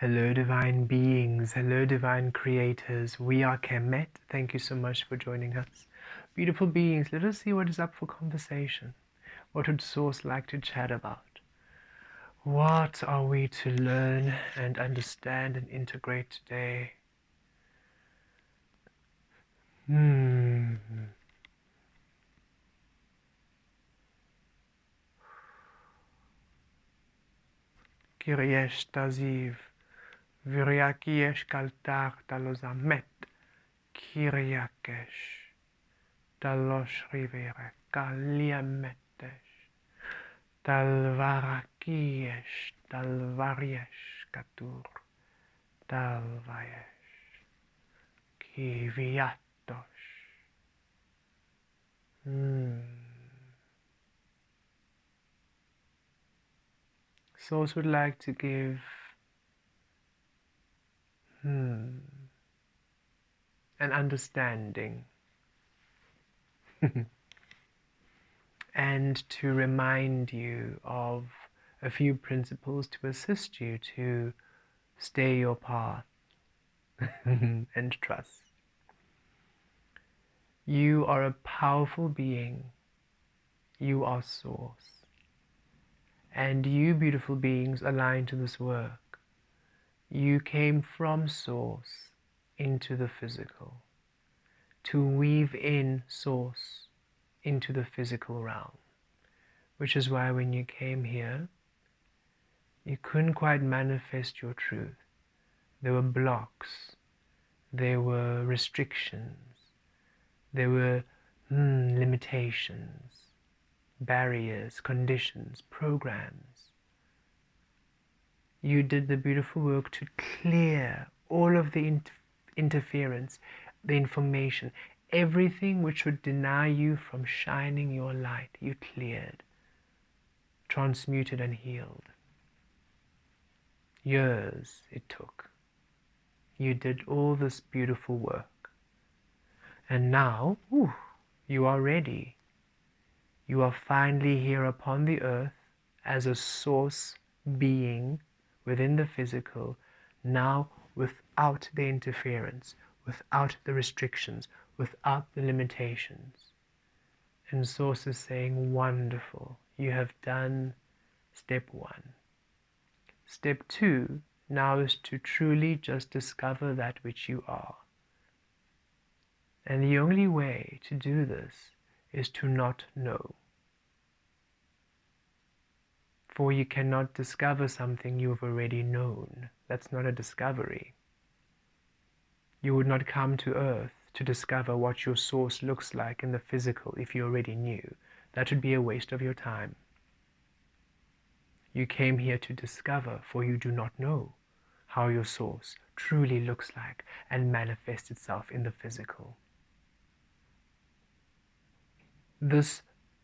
Hello, divine beings. Hello, divine creators. We are Kemet. Thank you so much for joining us. Beautiful beings, let us see what is up for conversation. What would Source like to chat about? What are we to learn and understand and integrate today? Kiriesh Taziv. Viriakiesh Kaltar Talozamet. Kiriakesh. Talosh Rivere. Kaliametesh. Talvarakiesh. Talvariesh Katur. Talvayesh. Kiviatosh. Source would like to give an understanding and to remind you of a few principles to assist you to stay your path and trust. You are a powerful being. You are Source. And you, beautiful beings, align to this work. You came from Source into the physical, to weave in Source into the physical realm, which is why when you came here, you couldn't quite manifest your truth. There were blocks, there were restrictions, there were limitations, barriers, conditions, programs. You did the beautiful work to clear all of the interference, the information, everything which would deny you from shining your light. You cleared, transmuted and healed. Years it took. You did all this beautiful work. And now, you are ready. You are finally here upon the earth as a source being within the physical, now without the interference, without the restrictions, without the limitations. And Source is saying, wonderful, you have done step 1. Step 2 now is to truly just discover that which you are. And the only way to do this is to not know. For you cannot discover something you've already known. That's not a discovery. You would not come to Earth to discover what your source looks like in the physical if you already knew. That would be a waste of your time. You came here to discover, for you do not know how your source truly looks like and manifests itself in the physical. This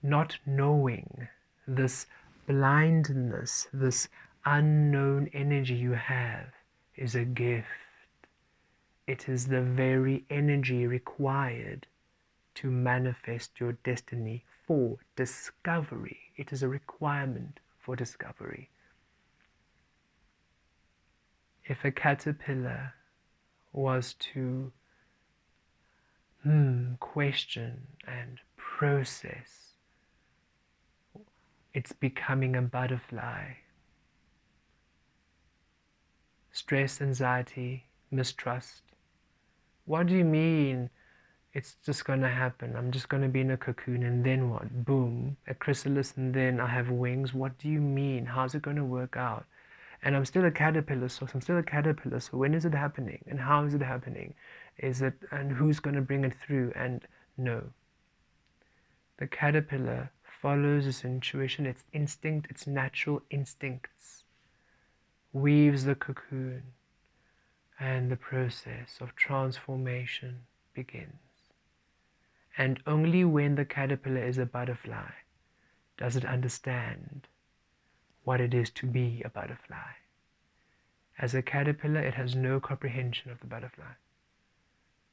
not knowing, this blindness, this unknown energy you have is a gift. It is the very energy required to manifest your destiny for discovery. It is a requirement for discovery. If a caterpillar was to question and process it's becoming a butterfly. Stress, anxiety, mistrust. What do you mean it's just going to happen? I'm just going to be in a cocoon and then what? Boom, a chrysalis and then I have wings. What do you mean? How's it going to work out? And I'm still a caterpillar, so when is it happening? And how is it happening? And who's going to bring it through? And no. The caterpillar follows its intuition, its instinct, its natural instincts, weaves the cocoon, and the process of transformation begins. And only when the caterpillar is a butterfly does it understand what it is to be a butterfly. As a caterpillar, it has no comprehension of the butterfly.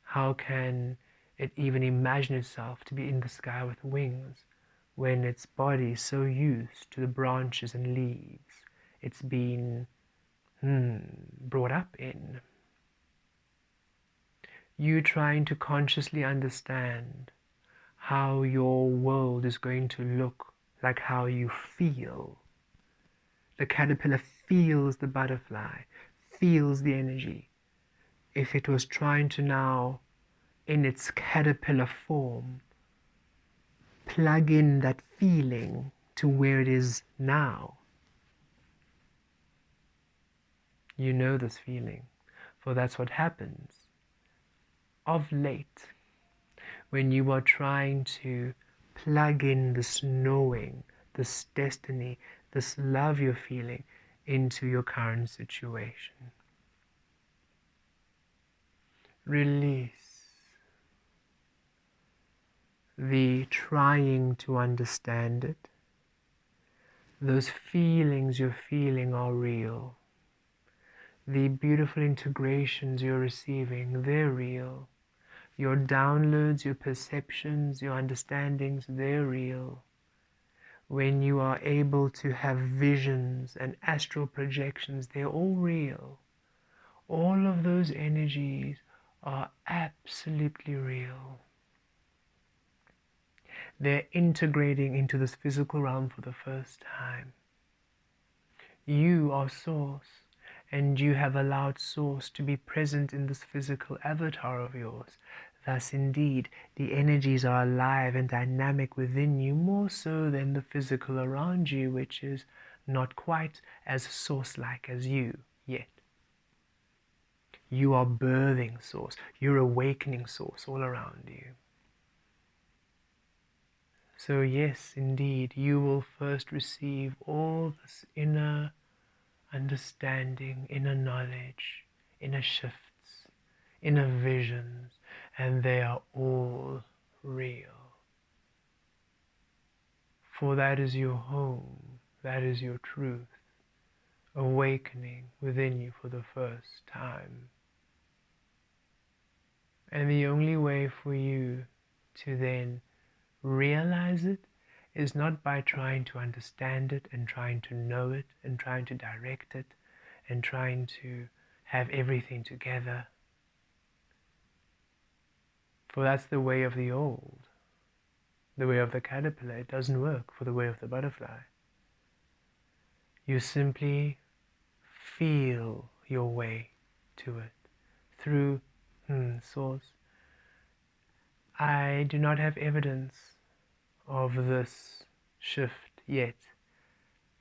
How can it even imagine itself to be in the sky with wings when its body is so used to the branches and leaves? It's been brought up in. You trying to consciously understand how your world is going to look like how you feel. The caterpillar feels the butterfly, feels the energy. If it was trying to now, in its caterpillar form, plug in that feeling to where it is now, you know this feeling, for that's what happens. Of late, when you are trying to plug in this knowing, this destiny, this love you're feeling into your current situation. Release the trying to understand it. Those feelings you're feeling are real. The beautiful integrations you're receiving, they're real. Your downloads, your perceptions, your understandings, they're real. When you are able to have visions and astral projections, they're all real. All of those energies are absolutely real. They're integrating into this physical realm for the first time. You are Source, and you have allowed Source to be present in this physical avatar of yours. Thus, indeed, the energies are alive and dynamic within you, more so than the physical around you, which is not quite as Source-like as you yet. You are birthing Source. You're awakening Source all around you. So yes, indeed, you will first receive all this inner understanding, inner knowledge, inner shifts, inner visions, and they are all real. For that is your home, that is your truth, awakening within you for the first time. And the only way for you to then realize it is not by trying to understand it and trying to know it and trying to direct it and trying to have everything together. For that's the way of the old, the way of the caterpillar. It doesn't work for the way of the butterfly. You simply feel your way to it through Source. I do not have evidence of this shift yet.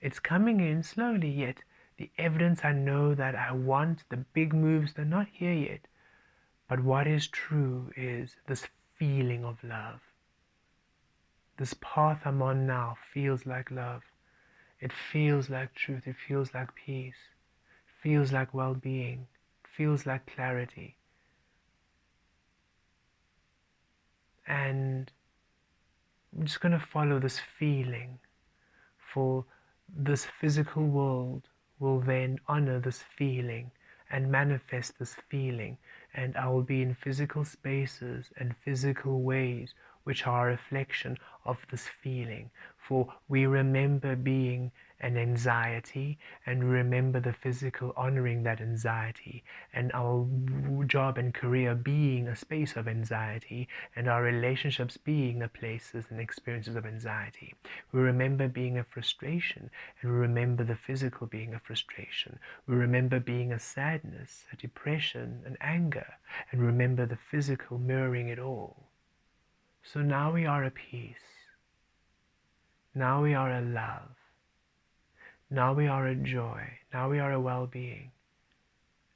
It's coming in slowly, yet the evidence I know that I want, the big moves, they're not here yet. But what is true is this feeling of love. This path I'm on now feels like love. It feels like truth. It feels like peace. It feels like well-being. It feels like clarity. And I'm just going to follow this feeling, for this physical world will then honor this feeling and manifest this feeling, and I will be in physical spaces and physical ways which are a reflection of this feeling. For we remember being an anxiety, and we remember the physical honoring that anxiety, and our job and career being a space of anxiety, and our relationships being the places and experiences of anxiety. We remember being a frustration, and we remember the physical being a frustration. We remember being a sadness, a depression, an anger, and remember the physical mirroring it all. So now we are a peace. Now we are a love. Now we are a joy. Now we are a well-being.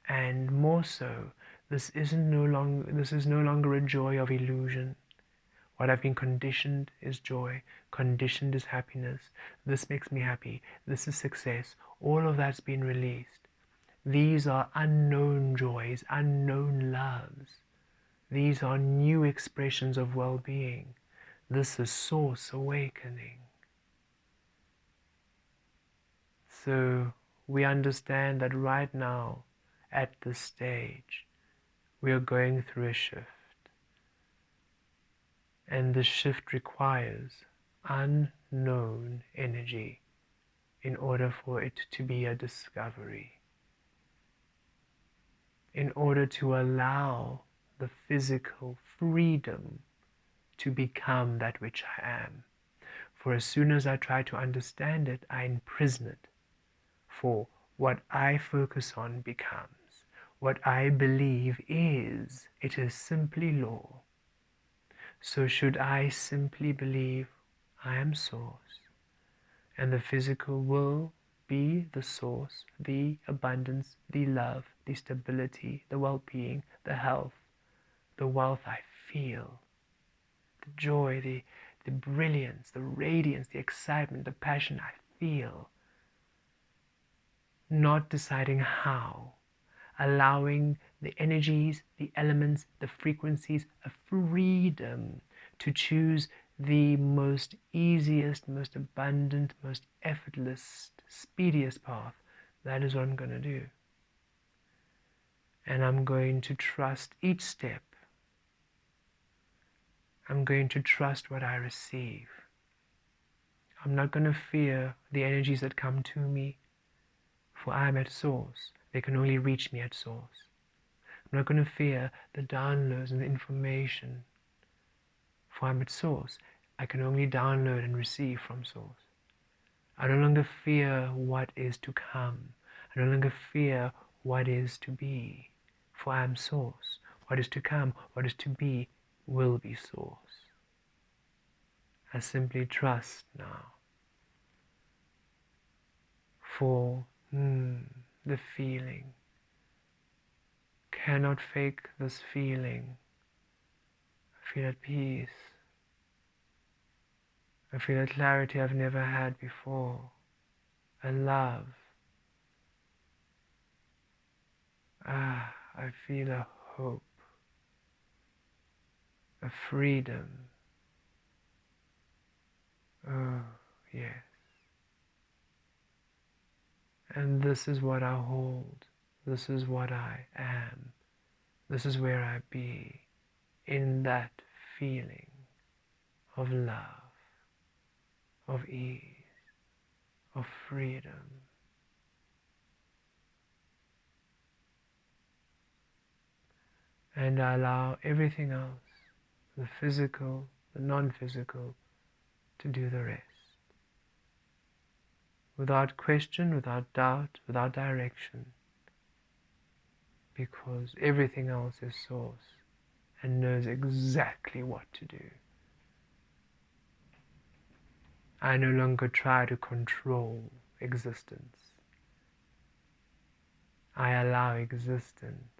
And more so, this is no longer a joy of illusion. What I've been conditioned is joy. Conditioned is happiness. This makes me happy. This is success. All of that's been released. These are unknown joys, unknown loves. These are new expressions of well-being. This is Source awakening. So we understand that right now, at this stage, we are going through a shift. And this shift requires unknown energy in order for it to be a discovery. in order to allow the physical freedom to become that which I am. For as soon as I try to understand it, I imprison it. For what I focus on becomes. What I believe is, it is simply law. So should I simply believe I am source, and the physical will be the source, the abundance, the love, the stability, the well-being, the health, the wealth I feel, the joy, the brilliance, the radiance, the excitement, the passion I feel. Not deciding how, allowing the energies, the elements, the frequencies of freedom to choose the most easiest, most abundant, most effortless, speediest path. That is what I'm going to do. And I'm going to trust each step. I'm going to trust what I receive. I'm not going to fear the energies that come to me, for I am at source. They can only reach me at source. I'm not going to fear the downloads and the information, for I'm at source. I can only download and receive from source. I no longer fear what is to come. I no longer fear what is to be, for I am source. What is to come, what is to be, will be source. I simply trust now. For the feeling. Cannot fake this feeling. I feel at peace. I feel a clarity I've never had before. A love. I feel a hope. A freedom. Oh, yes. And this is what I hold. This is what I am. This is where I be. In that feeling of love, of ease, of freedom. And I allow everything else, the physical, the non-physical, to do the rest. Without question, without doubt, without direction. Because everything else is source and knows exactly what to do. I no longer try to control existence. I allow existence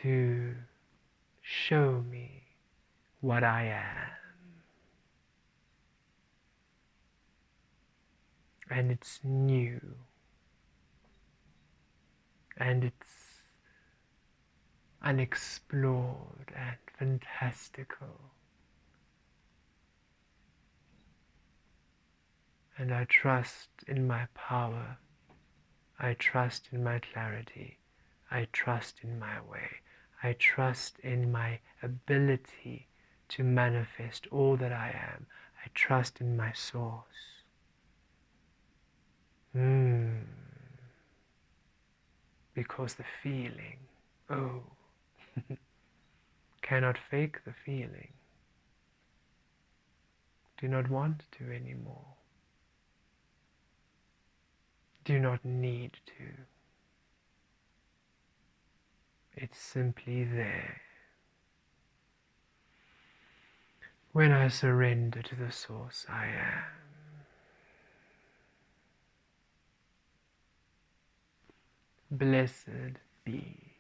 to show me what I am. And it's new. And it's unexplored and fantastical. And I trust in my power. I trust in my clarity. I trust in my way. I trust in my ability to manifest all that I am. I trust in my source. Because the feeling, oh, cannot fake the feeling. Do not want to anymore. Do not need to. It's simply there. When I surrender to the source I am. Blessed be.